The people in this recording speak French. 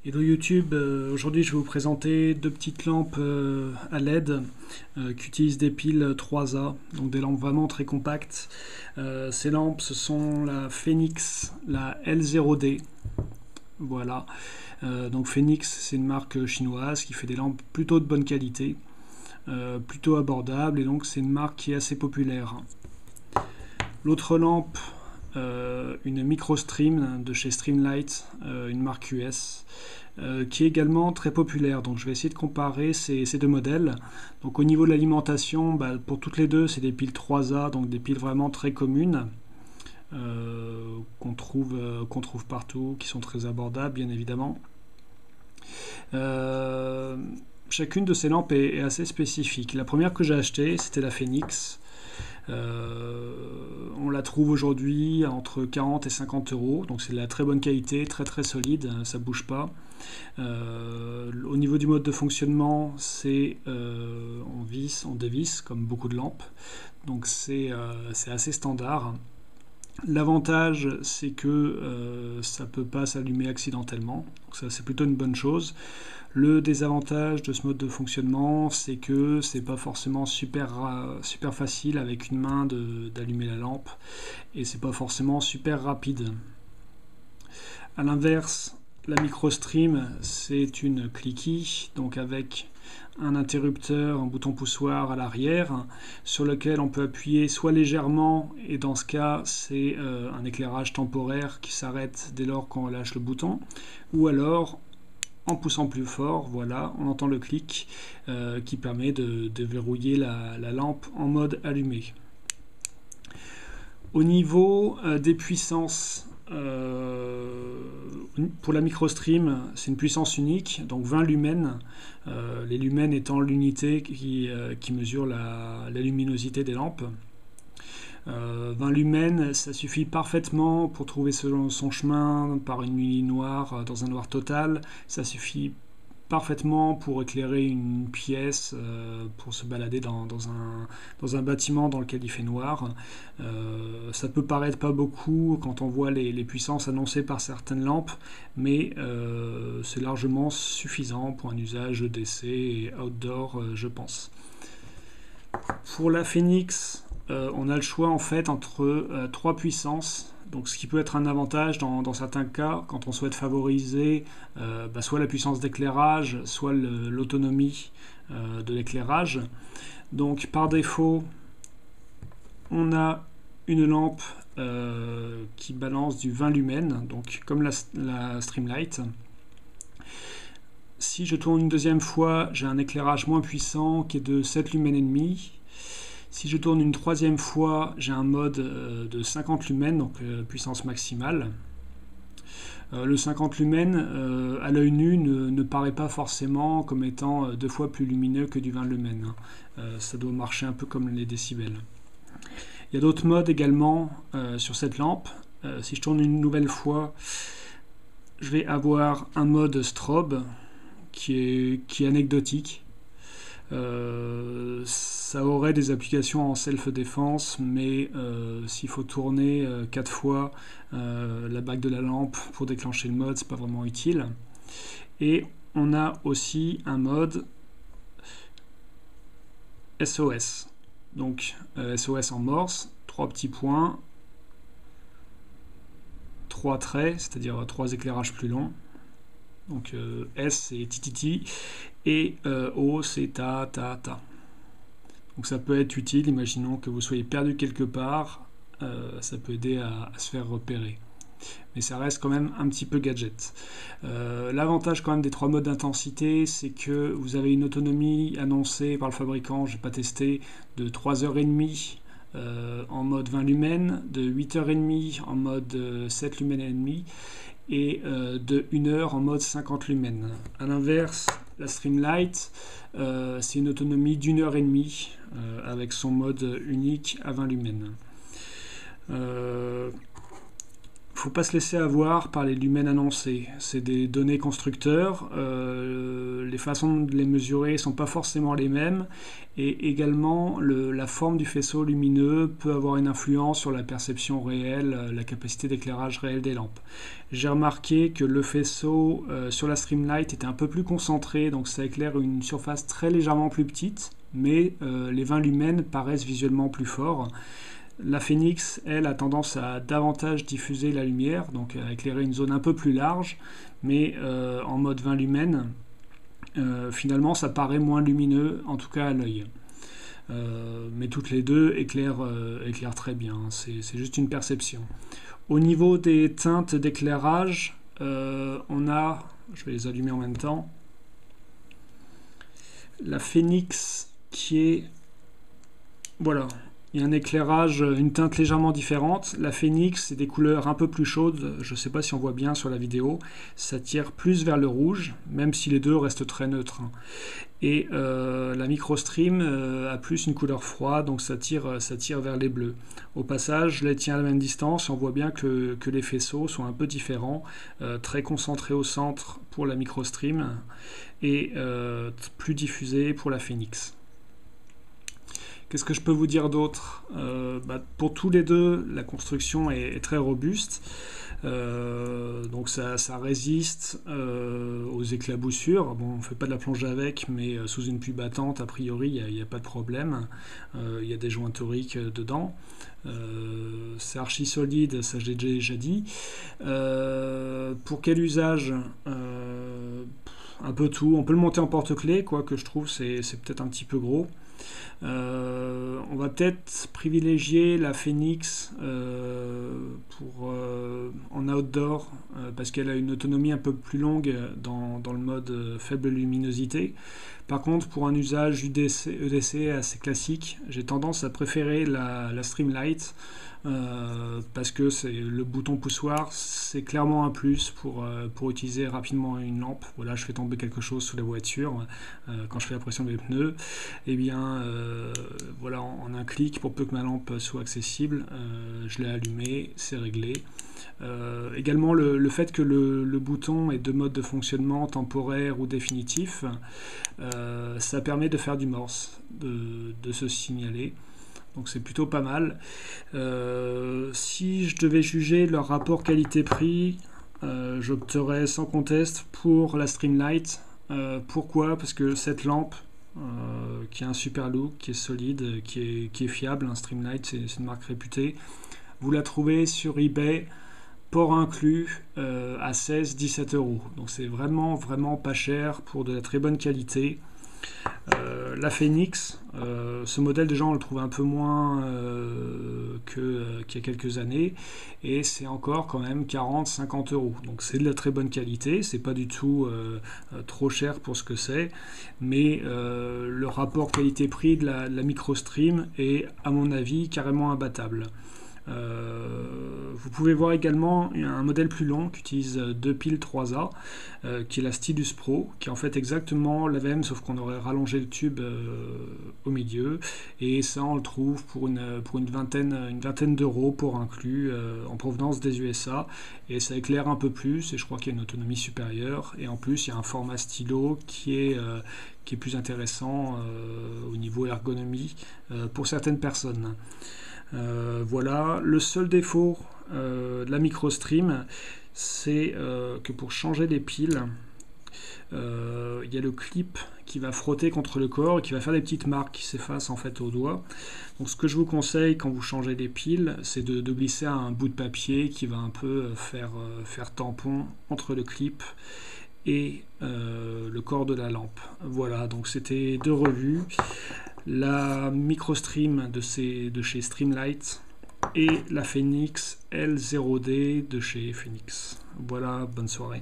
Hello YouTube, aujourd'hui je vais vous présenter deux petites lampes à LED qui utilisent des piles 3A, donc des lampes vraiment très compactes. Ces lampes, ce sont la Phoenix, la L0D. Voilà. Donc Phoenix, c'est une marque chinoise qui fait des lampes plutôt de bonne qualité, plutôt abordables, et donc c'est une marque qui est assez populaire. L'autre lampe, une MicroStream de chez Streamlight, une marque US, qui est également très populaire. Donc je vais essayer de comparer ces deux modèles. Donc au niveau de l'alimentation, pour toutes les deux, c'est des piles 3A, donc des piles vraiment très communes, qu'on trouve partout, qui sont très abordables bien évidemment. Chacune de ces lampes est assez spécifique. La première que j'ai achetée, c'était la Phoenix. On la trouve aujourd'hui entre 40 et 50 euros, donc c'est de la très bonne qualité, très très solide, ça bouge pas. Au niveau du mode de fonctionnement, c'est on dévisse comme beaucoup de lampes, donc c'est assez standard. L'avantage, c'est que ça peut pas s'allumer accidentellement, donc ça c'est plutôt une bonne chose. Le désavantage de ce mode de fonctionnement, c'est que c'est pas forcément super facile avec une main d'allumer la lampe, et c'est pas forcément super rapide. A l'inverse, la MicroStream, c'est une cliquille, donc avec un interrupteur, un bouton poussoir à l'arrière, sur lequel on peut appuyer soit légèrement, et dans ce cas c'est un éclairage temporaire qui s'arrête dès lors qu'on lâche le bouton, ou alors en poussant plus fort, voilà, on entend le clic qui permet de verrouiller la lampe en mode allumé. Au niveau des puissances, pour la MicroStream, c'est une puissance unique, donc 20 lumens, les lumens étant l'unité qui mesure la luminosité des lampes. 20 lumens, ça suffit parfaitement pour trouver son chemin par une nuit noire, dans un noir total. Ça suffit parfaitement pour éclairer une pièce, pour se balader dans un bâtiment dans lequel il fait noir. Ça peut paraître pas beaucoup quand on voit les puissances annoncées par certaines lampes, mais c'est largement suffisant pour un usage d'essai et outdoor, je pense. Pour la Phoenix, on a le choix en fait entre trois puissances, donc ce qui peut être un avantage dans certains cas quand on souhaite favoriser soit la puissance d'éclairage, soit l'autonomie de l'éclairage. Donc par défaut, on a une lampe qui balance du 20 lumens, donc comme la Streamlight. Si je tourne une deuxième fois, j'ai un éclairage moins puissant qui est de 7 lumens et demi. Si je tourne une troisième fois, j'ai un mode de 50 lumens, donc puissance maximale. Le 50 lumens, à l'œil nu, ne paraît pas forcément comme étant deux fois plus lumineux que du 20 lumens. Ça doit marcher un peu comme les décibels. Il y a d'autres modes également sur cette lampe. Si je tourne une nouvelle fois, je vais avoir un mode strobe qui est anecdotique. Ça aurait des applications en self-défense, mais s'il faut tourner 4 fois la bague de la lampe pour déclencher le mode, c'est pas vraiment utile. Et on a aussi un mode SOS. Donc SOS en morse, 3 petits points, 3 traits, c'est-à-dire 3 éclairages plus longs. Donc S c'est tititi et O c'est ta. Donc ça peut être utile, imaginons que vous soyez perdu quelque part, ça peut aider à se faire repérer. Mais ça reste quand même un petit peu gadget. L'avantage quand même des 3 modes d'intensité, c'est que vous avez une autonomie annoncée par le fabricant, je n'ai pas testé, de 3h30 en mode 20 lumens, de 8h30 en mode 7 lumens et demi, et de 1 heure en mode 50 lumens. A l'inverse, la Streamlight, c'est une autonomie d'1 heure et demie avec son mode unique à 20 lumens. Faut pas se laisser avoir par les lumens annoncés. C'est des données constructeurs. les façons de les mesurer ne sont pas forcément les mêmes, et également la forme du faisceau lumineux peut avoir une influence sur la perception réelle, la capacité d'éclairage réel des lampes. J'ai remarqué que le faisceau sur la Streamlight était un peu plus concentré, donc ça éclaire une surface très légèrement plus petite, mais les 20 lumens paraissent visuellement plus forts. La Phénix, elle, a tendance à davantage diffuser la lumière, donc à éclairer une zone un peu plus large, mais en mode 20 lumens, finalement ça paraît moins lumineux, en tout cas à l'œil. Mais toutes les deux éclairent très bien, c'est juste une perception. Au niveau des teintes d'éclairage, on a, je vais les allumer en même temps, la Phénix qui est, voilà, il y a un éclairage, une teinte légèrement différente. La Phénix, c'est des couleurs un peu plus chaudes, je ne sais pas si on voit bien sur la vidéo, ça tire plus vers le rouge, même si les deux restent très neutres. Et la Microstream a plus une couleur froide, donc ça tire vers les bleus. Au passage, je les tiens à la même distance, on voit bien que les faisceaux sont un peu différents, très concentrés au centre pour la Microstream et plus diffusés pour la Phénix. Qu'est-ce que je peux vous dire d'autre? Pour tous les deux, la construction est très robuste. Donc ça résiste aux éclaboussures. Bon, on ne fait pas de la plongée avec, mais sous une pluie battante, a priori, il n'y a pas de problème. Il y a des joints toriques dedans. C'est archi solide, ça j'ai déjà dit. Pour quel usage? Un peu tout. On peut le monter en porte-clés, quoique je trouve c'est peut-être un petit peu gros. On va peut-être privilégier la Phénix en outdoor parce qu'elle a une autonomie un peu plus longue dans le mode faible luminosité. Par contre, pour un usage EDC assez classique, j'ai tendance à préférer la Streamlight parce que le bouton poussoir, c'est clairement un plus pour utiliser rapidement une lampe. Voilà, je fais tomber quelque chose sous la voiture quand je fais la pression des pneus. Et bien, voilà, en un clic, pour peu que ma lampe soit accessible, je l'ai allumée, c'est réglé. Également, le fait que le bouton ait deux modes de fonctionnement, temporaire ou définitif, ça permet de faire du morse, de se signaler. Donc c'est plutôt pas mal. Si je devais juger leur rapport qualité-prix, j'opterais sans conteste pour la Streamlight. Pourquoi? Parce que cette lampe, qui a un super look, qui est solide, qui est fiable, un Streamlight, c'est une marque réputée, vous la trouvez sur eBay, port inclus, à 16-17 €. Donc c'est vraiment pas cher pour de la très bonne qualité. La Phénix, ce modèle déjà on le trouve un peu moins qu'il y a quelques années, et c'est encore quand même 40-50 €. Donc c'est de la très bonne qualité, c'est pas du tout trop cher pour ce que c'est, mais le rapport qualité-prix de la Microstream est à mon avis carrément imbattable. Vous pouvez voir également un modèle plus long qui utilise 2 piles 3A, qui est la Stylus Pro, qui est en fait exactement la même, sauf qu'on aurait rallongé le tube au milieu, et ça on le trouve pour une vingtaine d'euros pour inclus, en provenance des USA, et ça éclaire un peu plus, et je crois qu'il y a une autonomie supérieure, et en plus il y a un format stylo qui est plus intéressant au niveau ergonomie pour certaines personnes. Voilà, le seul défaut de la Microstream, c'est que pour changer les piles, il y a le clip qui va frotter contre le corps et qui va faire des petites marques qui s'effacent en fait au doigt. Donc ce que je vous conseille quand vous changez les piles, c'est de glisser un bout de papier qui va un peu faire tampon entre le clip et le corps de la lampe. Voilà, donc c'était deux revues. La Microstream de chez Streamlight et la Phénix L0D de chez Phénix. Voilà, bonne soirée.